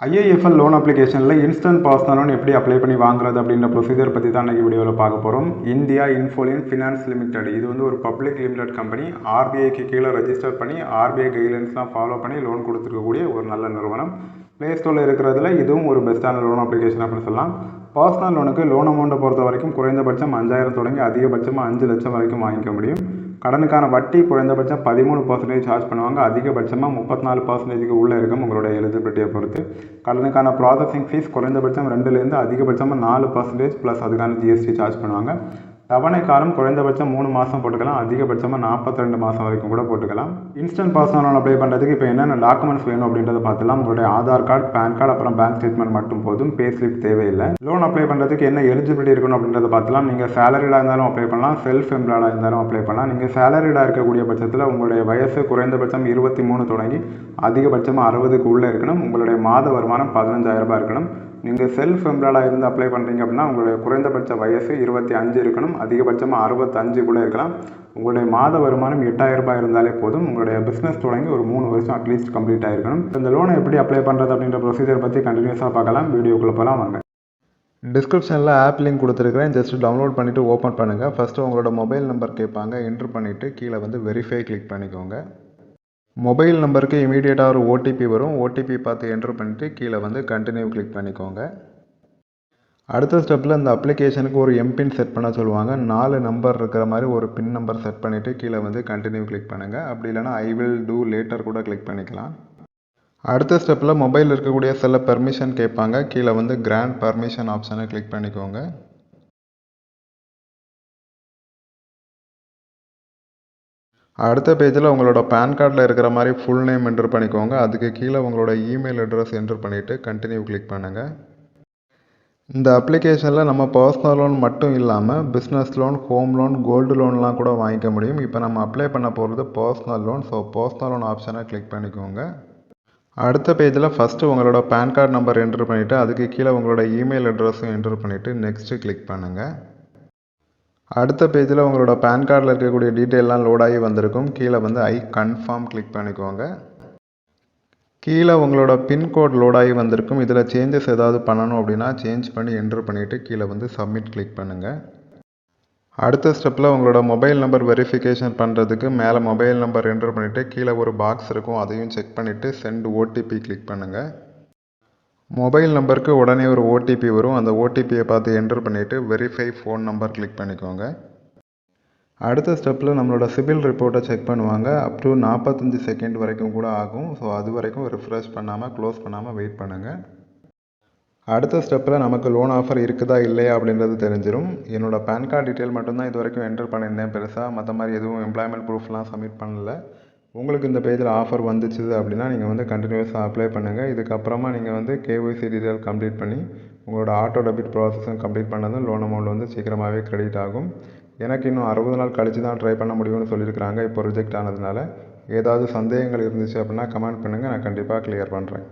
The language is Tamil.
ஐஐஎஃப்எல் லோன் அப்ளிகேஷனில் இன்ஸ்டன்ட் பர்சனல் லோன் எப்படி அப்ளை பண்ணி வாங்குறது அப்படின்ற ப்ரொசீஜர் பற்றி தான் இன்றைக்கி வீடியோவில் பார்க்க போகிறோம். இந்தியா இன்ஃபோலின் ஃபினான்ஸ் லிமிடெட் இது வந்து ஒரு பப்ளிக் லிமிடெட் கம்பெனி. ஆர்பிஐக்கு கீழே ரெஜிஸ்டர் பண்ணி ஆர்பிஐ கைட்லைன்ஸ்லாம் ஃபாலோ பண்ணி லோன் கொடுத்துருக்கக்கூடிய ஒரு நல்ல நிறுவனம். ப்ளே ஸ்டோரில் இருக்கிறதுல இதுவும் ஒரு பெஸ்ட்டான லோன் அப்ளிகேஷன் அப்படின்னு சொல்லலாம். பர்சனல் லோனுக்கு லோன் அமௌண்ட்டை பொறுத்த வரைக்கும் குறைந்தபட்சம் 5,000 தொடங்கி அதிகபட்சமாக 5 லட்சம் வரைக்கும் வாங்கிக்க முடியும். கடனுக்கான வட்டி குறைந்தபட்சம் 13% சார்ஜ் பண்ணுவாங்க. அதிகபட்சமாக 34%க்கு உள்ளே இருக்கும் உங்களுடைய எலிஜிபிலிட்டியை பொறுத்து. கடனுக்கான ப்ராசஸிங் ஃபீஸ் குறைந்தபட்சம் 2லேருந்து அதிகபட்சமாக 4% ப்ளஸ் அதுக்கான ஜிஎஸ்டி சார்ஜ் பண்ணுவாங்க. தவணை காலம் குறைந்தபட்சம் 3 மாதம் போட்டுக்கலாம், அதிகபட்சமாக 42 மாதம் வரைக்கும் கூட போட்டுக்கலாம். இன்ஸ்டன்ட் பர்சனல் லோன் அப்ளை பண்ணுறதுக்கு இப்போ என்னென்ன டாக்குமெண்ட்ஸ் வேணும் அப்படின்றத பார்த்துலாம். உங்களுடைய ஆதார் கார்டு, பேன் கார்டு, அப்புறம் பேங்க் ஸ்டேட்மெண்ட் மட்டும் போதும். பே ஸ்லிப் தேவையில்லை. லோன் அப்ளை பண்ணுறதுக்கு என்ன எலிஜிபிலிட்டி இருக்கணும் அப்படின்றத பார்த்துலாம். நீங்கள் சேலரிடாக இருந்தாலும் அப்ளை பண்ணலாம், செல்ஃப் எம்ப்ளாய்டாக இருந்தாலும் அப்ளை பண்ணலாம். நீங்கள் சேலரிடாக இருக்கக்கூடிய பட்சத்தில் உங்களுடைய வயசு குறைந்தபட்சம் 23 தொடங்கி அதிகபட்சமாக 60க்கு உள்ளே இருக்கணும். உங்களுடைய மாத வருமானம் 15,000 ரூபாய் இருக்கணும். நீங்கள் செல்ஃப் எம்ப்ளாய்டாக இருந்து அப்ளை பண்ணுறீங்க அப்படின்னா உங்களுடைய குறைந்தபட்ச வயசு 25 இருக்கணும், அதிகபட்சமாக 65 கூட இருக்கலாம். உங்களுடைய மாத வருமானம் 8,000 ரூபாய் இருந்தாலே போதும். உங்களுடைய பிஸ்னஸ் தொடங்கி ஒரு 3 வருஷம் அட்லீஸ்ட் கம்ப்ளீட் ஆகிருக்கணும். இந்த லோனை எப்படி அப்ளை பண்ணுறது அப்படின்ற ப்ரொசீஜர் பற்றி கண்டினியூஸாக பார்க்கலாம். வீடியோக்குள்ளே போகலாம் வாங்க. டிஸ்கிரிப்ஷனில் ஆப் லிங்க் கொடுத்துருக்கிறேன். ஜஸ்ட் டவுன்லோட் பண்ணிவிட்டு ஓப்பன் பண்ணுங்கள். ஃபஸ்ட்டு உங்களோட மொபைல் நம்பர் கேட்பாங்க. என்ட்ரு பண்ணிவிட்டு கீழே வந்து வெரிஃபை கிளிக் பண்ணிக்கோங்க. மொபைல் நம்பருக்கு இமீடியட்டாக ஒரு ஓடிபி வரும். ஓடிபி பார்த்து என்ட்ரு பண்ணிவிட்டு கீழே வந்து கண்டினியூ கிளிக் பண்ணிக்கோங்க. அடுத்த ஸ்டெப்பில் இந்த அப்ளிகேஷனுக்கு ஒரு எம்பின் செட் பண்ண சொல்லுவாங்க. 4 நம்பர் இருக்கிற மாதிரி ஒரு பின் நம்பர் செட் பண்ணிவிட்டு கீழே வந்து கண்டினியூ கிளிக் பண்ணுங்கள். அப்படி இல்லைனா ஐ வில் டூ லேட்டர் கூட கிளிக் பண்ணிக்கலாம். அடுத்த ஸ்டெப்பில் மொபைல் இருக்கக்கூடிய சில பெர்மிஷன் கேட்பாங்க. கீழே வந்து கிராண்ட் பர்மிஷன் ஆப்ஷனை கிளிக் பண்ணிக்கோங்க. அடுத்த பேஜில் உங்களோட பேன் கார்டில் இருக்கிற மாதிரி ஃபுல் நேம் என்ட்ரு பண்ணிக்கோங்க. அதுக்கு கீழே உங்களோட இமெயில் அட்ரஸ் என்ட்ரு பண்ணிவிட்டு கண்டினியூ கிளிக் பண்ணுங்கள். இந்த அப்ளிகேஷனில் நம்ம பர்சனல் லோன் மட்டும் இல்லாமல் business loan, home loan, gold லோன்லாம் கூட வாங்கிக்க முடியும். இப்போ நம்ம அப்ளை பண்ண போகிறது personal loan. So personal loan ஆப்ஷனை கிளிக் பண்ணிக்கோங்க. அடுத்த பேஜில் ஃபஸ்ட்டு உங்களோட பேன் கார்டு நம்பர் என்ட்ரு பண்ணிவிட்டு அதுக்கு கீழே உங்களோட இமெயில் அட்ரஸும் என்ட்ரு பண்ணிவிட்டு நெக்ஸ்ட்டு கிளிக் பண்ணுங்கள். அடுத்த பேஜில் உங்களோட பேன் கார்டில் இருக்கக்கூடிய டீட்டெயிலாம் லோட் ஆகி வந்திருக்கும். கீழே வந்து ஐ கன்ஃபார்ம் கிளிக் பண்ணிக்கோங்க. கீழே உங்களோட பின்கோட் லோட் ஆகி வந்திருக்கும். இதில் சேஞ்சஸ் ஏதாவது பண்ணணும் அப்படின்னா சேஞ்ச் பண்ணி என்ட்ரு பண்ணிவிட்டு கீழே வந்து சப்மிட் கிளிக் பண்ணுங்கள். அடுத்த ஸ்டெப்பில் உங்களோட மொபைல் நம்பர் வெரிஃபிகேஷன் பண்ணுறதுக்கு மேலே மொபைல் நம்பர் என்ட்ரு பண்ணிவிட்டு கீழே ஒரு பாக்ஸ் இருக்கும், அதையும் செக் பண்ணிவிட்டு சென்ட் ஓடிபி கிளிக் பண்ணுங்கள். மொபைல் நம்பருக்கு உடனே ஒரு ஓடிபி வரும். அந்த ஓடிபியை பார்த்து என்ட்ரு பண்ணிவிட்டு வெரிஃபை ஃபோன் நம்பர் கிளிக் பண்ணிக்கோங்க. அடுத்த ஸ்டெப்பில் நம்மளோட சிபில் ரிப்போர்ட்டை செக் பண்ணுவாங்க. அப் டு 45 செகண்ட் வரைக்கும் கூட ஆகும். ஸோ அது வரைக்கும் ரிஃப்ரெஷ் பண்ணாமல் க்ளோஸ் பண்ணாமல் வெயிட் பண்ணுங்கள். அடுத்த ஸ்டெப்பில் நமக்கு லோன் ஆஃபர் இருக்குதா இல்லையா அப்படின்றது தெரிஞ்சிடும். என்னோடய பேன் கார்டு டீட்டெயில் மட்டும்தான் இது வரைக்கும் என்ட்ரு பண்ணியிருந்தேன். பெருசாக மற்ற மாதிரி எதுவும் எம்ப்ளாய்மெண்ட் ப்ரூஃப்லாம் சப்மிட் பண்ணல. உங்களுக்கு இந்த பேஜில் ஆஃபர் வந்துச்சு அப்படின்னா நீங்கள் வந்து கண்டினியூஸாக அப்ளை பண்ணுங்கள். இதுக்கப்புறமா நீங்கள் வந்து கேஒய்சி டீட்டெயில் கம்ப்ளீட் பண்ணி உங்களோட ஆட்டோ டெபிட் ப்ராசஸும் கம்ப்ளீட் பண்ணதும் லோன் அமௌண்ட் வந்து சீக்கிரமாகவே கிரெடிட் ஆகும். எனக்கு இன்னும் 60 நாள் கழித்து தான் ட்ரை பண்ண முடியும்னு சொல்லியிருக்கிறாங்க. இப்போ ரிஜெக்ட் ஆனதுனால ஏதாவது சந்தேகங்கள் இருந்துச்சு அப்படின்னா கமெண்ட் பண்ணுங்கள், நான் கண்டிப்பாக கிளியர் பண்ணுறேன்.